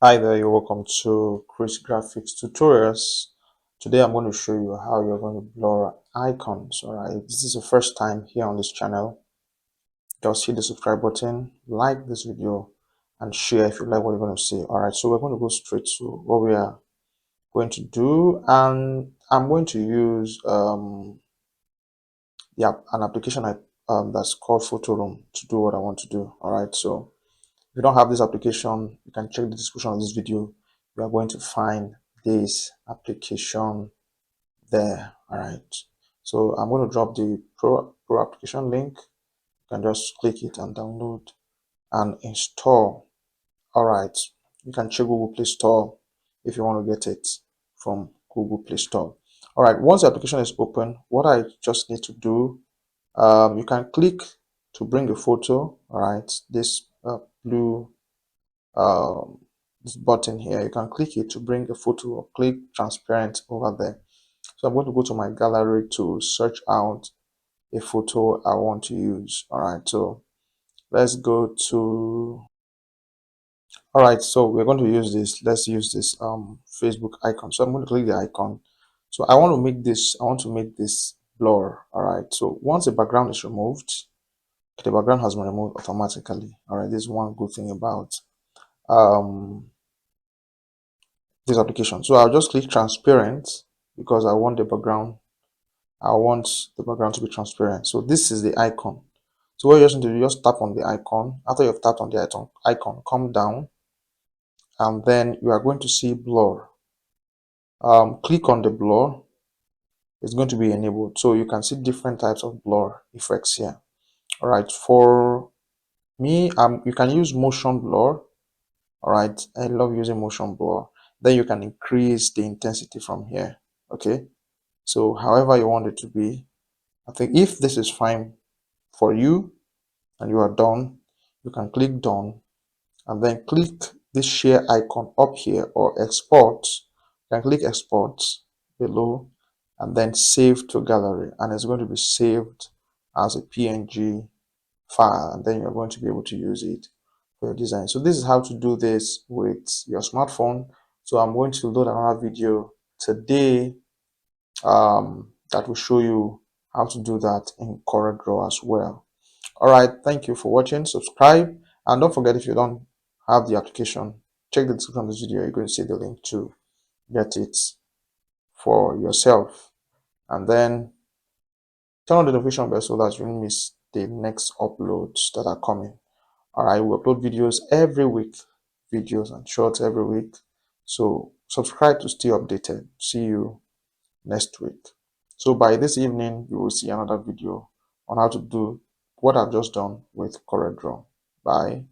Hi there, you're welcome to Chris Graphics Tutorials. Today I'm going to show you how you're going to blur icons. Alright, if this is the first time here on this channel, just hit the subscribe button, like this video, and share if you like what you're going to see. Alright, so we're going to go straight to what we are going to do, and I'm going to use an application that's called Photoroom to do what I want to do. Alright, so if you don't have this application, you can check the description of this video. You are going to find this application there. All right. So I'm going to drop the Pro application link. You can just click it and download and install. All right. You can check Google Play Store if you want to get it from Google Play Store. All right. Once the application is open, what I just need to do, you can click to bring a photo. All right. This blue this button here, you can click it to bring a photo or click transparent over there. So I'm going to go to my gallery to search out a photo I want to use. All right, so let's go to, all right, so we're going to use this. Let's use this Facebook icon. So I'm going to click the icon. So I want to make this blur. All right, so once the background is removed, the background has been removed automatically. All right, this is one good thing about um this application. So I'll just click transparent because I want the background to be transparent. So this is the icon. So what you just need to do, just tap on the icon. After you've tapped on the icon, come down, and then you are going to see blur. Click on the blur. It's going to be enabled. So you can see different types of blur effects here. All right, for me, you can use motion blur. All right, I love using motion blur. Then you can increase the intensity from here. Okay, so however you want it to be. I think if this is fine for you and you are done, you can click done and then click this share icon up here or export. You can click export below and then save to gallery, and it's going to be saved as a PNG file, and then you're going to be able to use it for your design. So this is how to do this with your smartphone. So I'm going to load another video today that will show you how to do that in CorelDRAW as well. All right, thank you for watching. Subscribe, and don't forget, if you don't have the application, check the description of this video. You're going to see the link to get it for yourself, and then turn on the notification bell so that you don't miss the next uploads that are coming. All right, we upload videos every week, videos and shorts every week, so subscribe to stay updated. See you next week. So by this evening, you will see another video on how to do what I've just done with CorelDRAW. Bye.